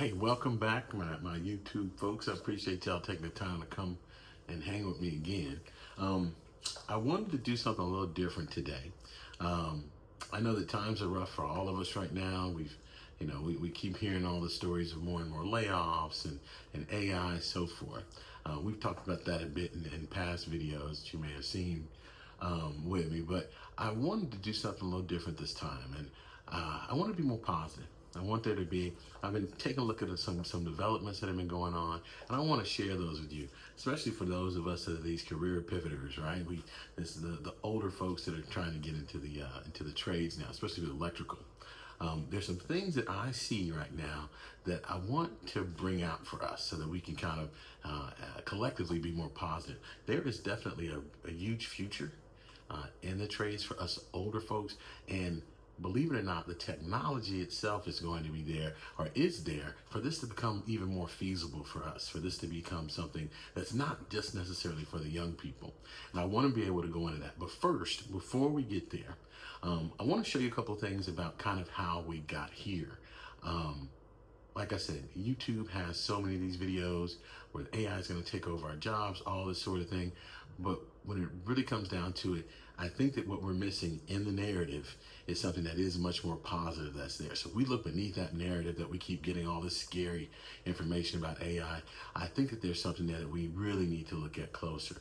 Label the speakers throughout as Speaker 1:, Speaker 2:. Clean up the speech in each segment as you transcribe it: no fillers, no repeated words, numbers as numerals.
Speaker 1: Hey, welcome back, my YouTube folks. I appreciate y'all taking the time to come and hang with me again. Um, I wanted to do something a little different today. Um, I know that times are rough for all of us right now. We keep hearing all the stories of more and more layoffs and AI and so forth. We've talked about that a bit in past videos that you may have seen with me, but I wanted to do something a little different this time, and I want to be more positive. I want there to be. I've been taking a look at some developments that have been going on, and I want to share those with you, especially for those of us that are these career pivoters, right? This is the older folks that are trying to get into the trades now, especially with electrical. There's some things that I see right now that I want to bring out for us so that we can kind of collectively be more positive. There is definitely a huge future in the trades for us older folks, and believe it or not, the technology itself is going to be there, or is there, for this to become even more feasible for us, for this to become something that's not just necessarily for the young people. And I want to be able to go into that. But first, before we get there, I want to show you a couple of things about kind of how we got here. Like I said, YouTube has so many of these videos where AI is going to take over our jobs, all this sort of thing. But when it really comes down to it, I think that what we're missing in the narrative is something that is much more positive that's there. So if we look beneath that narrative that we keep getting all this scary information about AI, I think that there's something there that we really need to look at closer.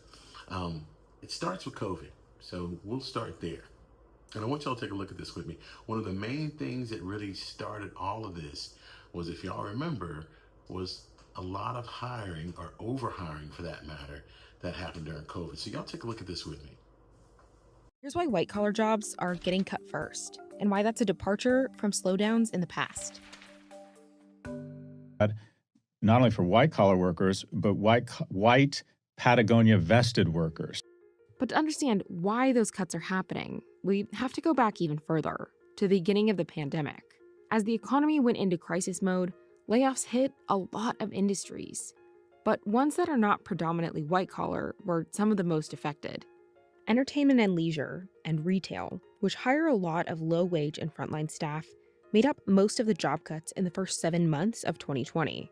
Speaker 1: It starts with COVID. So we'll start there. And I want y'all to take a look at this with me. One of the main things that really started all of this was, if y'all remember, was a lot of hiring, or overhiring for that matter, that happened during COVID. So y'all take a look at this with me.
Speaker 2: Here's why white-collar jobs are getting cut first, and why that's a departure from slowdowns in the past.
Speaker 3: Not only for white-collar workers, but white Patagonia vested workers.
Speaker 2: But to understand why those cuts are happening, we have to go back even further, to the beginning of the pandemic. As the economy went into crisis mode, layoffs hit a lot of industries. But ones that are not predominantly white-collar were some of the most affected. Entertainment and leisure, and retail, which hire a lot of low-wage and frontline staff, made up most of the job cuts in the first 7 months of 2020.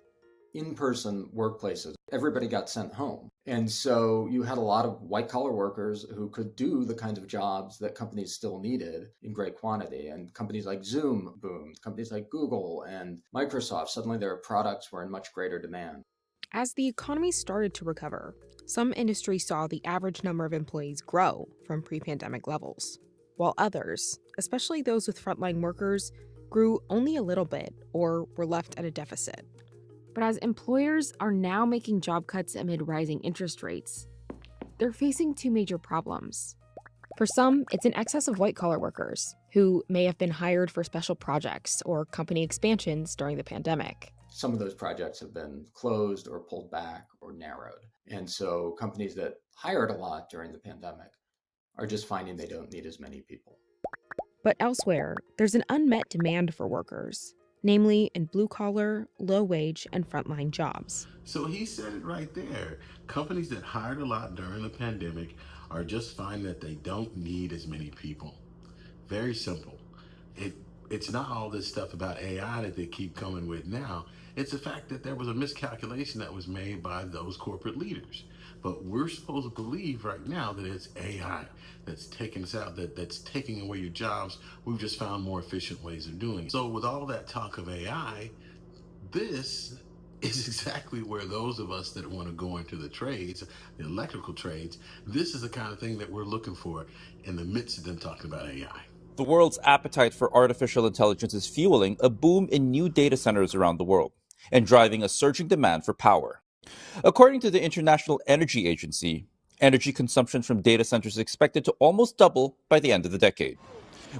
Speaker 4: In-person workplaces, everybody got sent home. And so you had a lot of white-collar workers who could do the kinds of jobs that companies still needed in great quantity. And companies like Zoom boomed, companies like Google and Microsoft, suddenly their products were in much greater demand.
Speaker 2: As the economy started to recover, some industries saw the average number of employees grow from pre-pandemic levels, while others, especially those with frontline workers, grew only a little bit or were left at a deficit. But as employers are now making job cuts amid rising interest rates, they're facing two major problems. For some, it's an excess of white-collar workers who may have been hired for special projects or company expansions during the pandemic.
Speaker 4: Some of those projects have been closed or pulled back or narrowed. And so companies that hired a lot during the pandemic are just finding they don't need as many people.
Speaker 2: But elsewhere, there's an unmet demand for workers, namely in blue-collar, low-wage, and frontline jobs.
Speaker 1: So he said it right there. Companies that hired a lot during the pandemic are just finding that they don't need as many people. Very simple. It's not all this stuff about AI that they keep coming with now. It's the fact that there was a miscalculation that was made by those corporate leaders. But we're supposed to believe right now that it's AI that's taking us out, that's taking away your jobs. We've just found more efficient ways of doing it. So with all that talk of AI, this is exactly where those of us that want to go into the trades, the electrical trades, this is the kind of thing that we're looking for in the midst of them talking about AI.
Speaker 5: The world's appetite for artificial intelligence is fueling a boom in new data centers around the world and driving a surging demand for power. According to the International Energy Agency, energy consumption from data centers is expected to almost double by the end of the decade,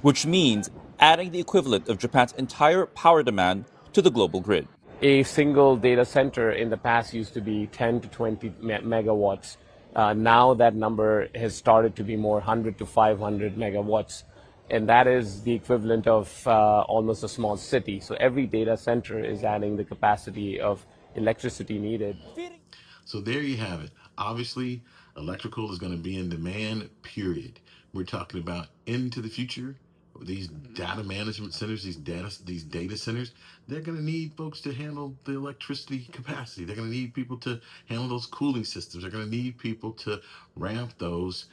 Speaker 5: which means adding the equivalent of Japan's entire power demand to the global grid.
Speaker 6: A single data center in the past used to be 10 to 20 megawatts. Now that number has started to be more 100 to 500 megawatts. And that is the equivalent of almost a small city. So every data center is adding the capacity of electricity needed.
Speaker 1: So there you have it. Obviously, electrical is going to be in demand, period. We're talking about into the future. these data management centers, these data centers, they're going to need folks to handle the electricity capacity. They're going to need people to handle those cooling systems. They're going to need people to ramp those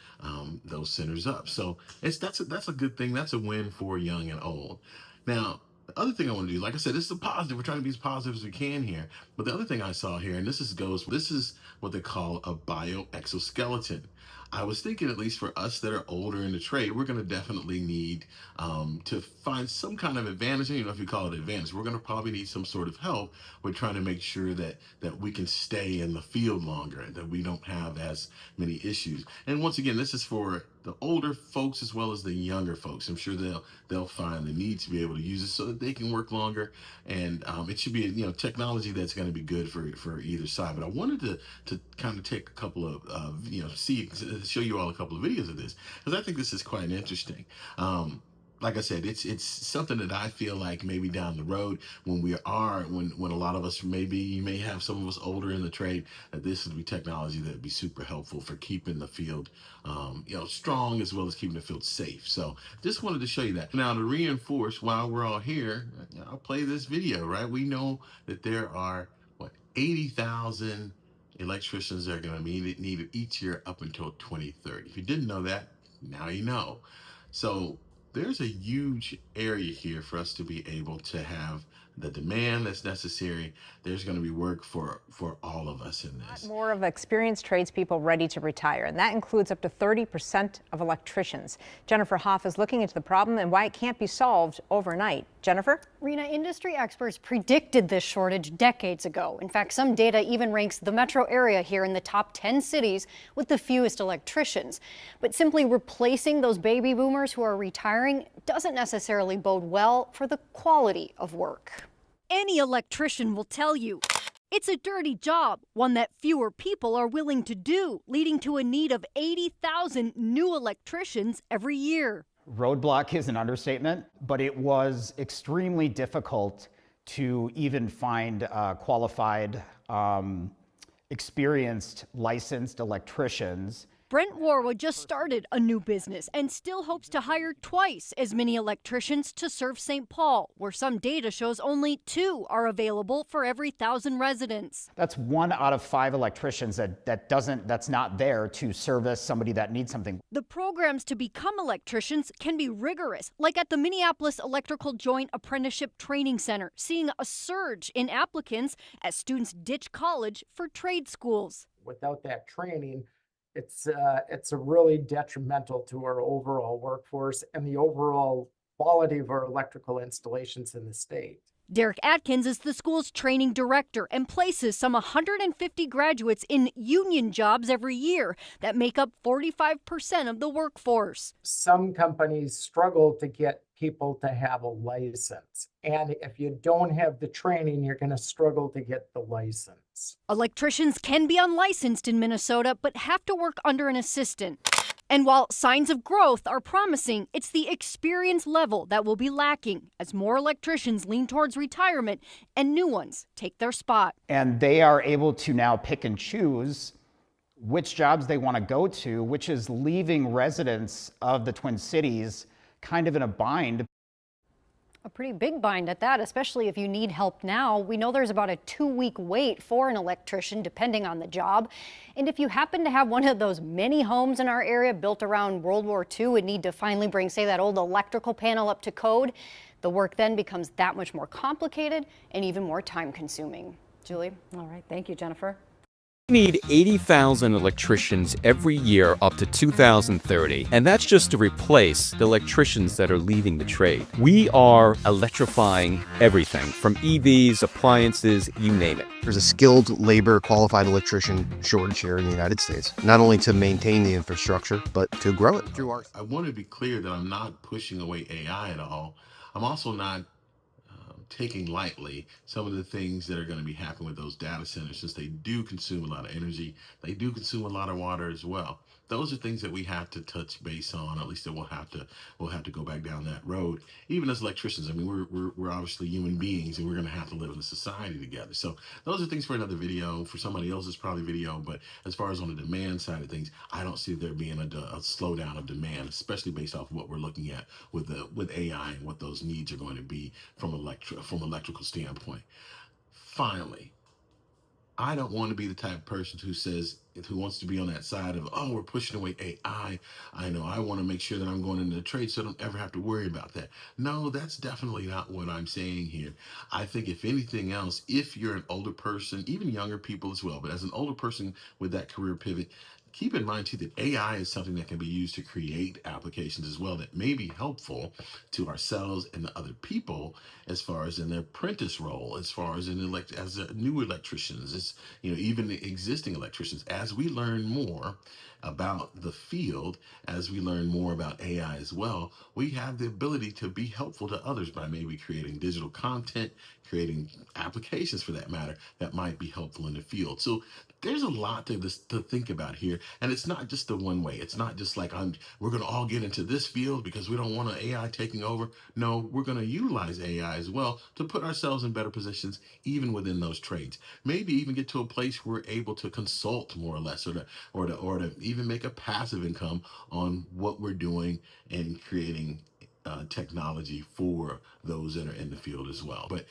Speaker 1: centers up. So that's a good thing. That's a win for young and old. Now, the other thing I want to do, like I said, this is a positive. We're trying to be as positive as we can here. But the other thing I saw here, and this is what they call a bioexoskeleton. I was thinking, at least for us that are older in the trade, we're going to definitely need to find some kind of advantage. You know, if you call it advantage, we're going to probably need some sort of help with trying to make sure that we can stay in the field longer, and that we don't have as many issues. And once again, this is for the older folks as well as the younger folks. I'm sure they'll find the need to be able to use it so that they can work longer. And it should be technology that's going to be good for either side. But I wanted to kind of take a couple of show you all a couple of videos of this, because I think this is quite interesting. Like I said, it's something that I feel like maybe down the road when a lot of us, maybe you may have some of us older in the trade, that this would be technology that would be super helpful for keeping the field strong, as well as keeping the field safe. So just wanted to show you that. Now, to reinforce, while we're all here, I'll play this video, right? We know that there are 80,000 electricians that are going to be needed each year up until 2030. If you didn't know that, now you know. So there's a huge area here for us to be able to have the demand that's necessary. There's going to be work for all of us in this.
Speaker 7: More of experienced tradespeople ready to retire, and that includes up to 30% of electricians. Jennifer Hoff is looking into the problem and why it can't be solved overnight. Jennifer?
Speaker 8: Rena, industry experts predicted this shortage decades ago. In fact, some data even ranks the metro area here in the top 10 cities with the fewest electricians. But simply replacing those baby boomers who are retiring doesn't necessarily bode well for the quality of work.
Speaker 9: Any electrician will tell you it's a dirty job, one that fewer people are willing to do, leading to a need of 80,000 new electricians every year.
Speaker 10: Roadblock is an understatement, but it was extremely difficult to even find qualified, experienced, licensed electricians.
Speaker 9: Brent Warwood just started a new business and still hopes to hire twice as many electricians to serve St. Paul, where some data shows only 2 are available for every 1,000 residents.
Speaker 10: That's 1 out of 5 electricians that's not there to service somebody that needs something.
Speaker 9: The programs to become electricians can be rigorous, like at the Minneapolis Electrical Joint Apprenticeship Training Center, seeing a surge in applicants as students ditch college for trade schools.
Speaker 11: Without that training, it's a really detrimental to our overall workforce and the overall quality of our electrical installations in the state.
Speaker 9: Derek Atkins is the school's training director and places some 150 graduates in union jobs every year that make up 45% of the workforce.
Speaker 11: Some companies struggle to get people to have a license. And if you don't have the training, you're going to struggle to get the license.
Speaker 9: Electricians can be unlicensed in Minnesota, but have to work under an assistant. And while signs of growth are promising, it's the experience level that will be lacking as more electricians lean towards retirement and new ones take their spot.
Speaker 10: And they are able to now pick and choose which jobs they want to go to, which is leaving residents of the Twin Cities kind of in a bind.
Speaker 8: A pretty big bind at that, especially if you need help now. We know there's about a 2-week wait for an electrician, depending on the job. And if you happen to have one of those many homes in our area built around World War II and need to finally bring, say, that old electrical panel up to code, the work then becomes that much more complicated and even more time-consuming. Julie?
Speaker 7: All right. Thank you, Jennifer.
Speaker 12: We need 80,000 electricians every year up to 2030, and that's just to replace the electricians that are leaving the trade. We are electrifying everything from EVs, appliances, you name it.
Speaker 13: There's a skilled labor qualified electrician shortage here in the United States, not only to maintain the infrastructure, but to grow it through our...
Speaker 1: I want to be clear that I'm not pushing away AI at all. I'm also not taking lightly some of the things that are going to be happening with those data centers, since they do consume a lot of energy, they do consume a lot of water as well. Those are things that we have to touch base on, or at least that we'll have to go back down that road. Even as electricians, I mean, we're obviously human beings, and we're going to have to live in a society together. So those are things for another video, for somebody else's probably video. But as far as on the demand side of things, I don't see there being a slowdown of demand, especially based off of what we're looking at with AI and what those needs are going to be from electrical standpoint. Finally, I don't want to be the type of person who wants to be on that side of, oh, we're pushing away AI. I know I want to make sure that I'm going into the trade so I don't ever have to worry about that. No, that's definitely not what I'm saying here. I think if anything else, if you're an older person, even younger people as well, but as an older person with that career pivot, keep in mind too that AI is something that can be used to create applications as well that may be helpful to ourselves and the other people, as far as in their apprentice role, as far as as new electricians, as even the existing electricians. As we learn more about the field, as we learn more about AI as well, we have the ability to be helpful to others by maybe creating digital content, creating applications for that matter, that might be helpful in the field. So there's a lot to think about here, and it's not just the one way. It's not just like we're going to all get into this field because we don't want an AI taking over. No, we're going to utilize AI as well to put ourselves in better positions, even within those trades. Maybe even get to a place where we're able to consult more or less, or to even make a passive income on what we're doing and creating technology for those that are in the field as well. But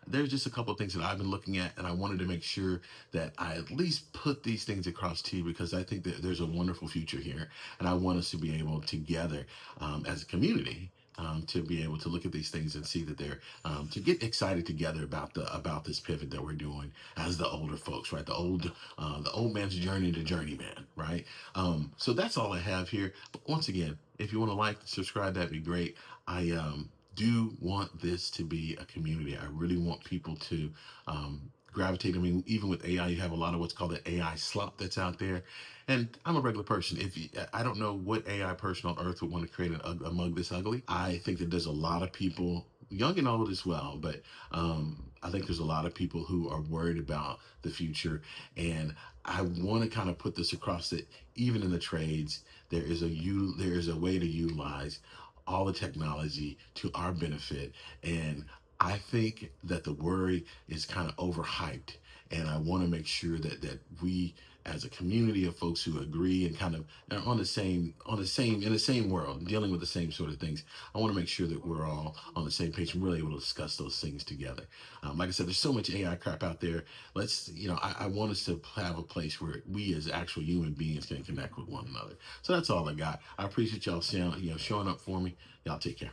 Speaker 1: there's just a couple of things that I've been looking at, and I wanted to make sure that I at least put these things across to you, because I think that there's a wonderful future here, and I want us to be able together as a community to be able to look at these things and see that they're to get excited together about this pivot that we're doing as the older folks, right? The old man's journey to journeyman, right? So that's all I have here. But once again, if you want to like, subscribe, that'd be great. I do want this to be a community. I really want people to gravitate. I mean, even with AI, you have a lot of what's called the AI slop that's out there. And I'm a regular person. I don't know what AI person on earth would want to create a mug this ugly. I think that there's a lot of people, young and old as well, but I think there's a lot of people who are worried about the future. And I want to kind of put this across that even in the trades, there is a way to utilize all the technology to our benefit. And I think that the worry is kind of overhyped. And I want to make sure that we, as a community of folks who agree and kind of are in the same world, dealing with the same sort of things, I want to make sure that we're all on the same page and really able to discuss those things together. Like I said, there's so much AI crap out there. I want us to have a place where we as actual human beings can connect with one another. So that's all I got. I appreciate y'all showing up for me. Y'all take care.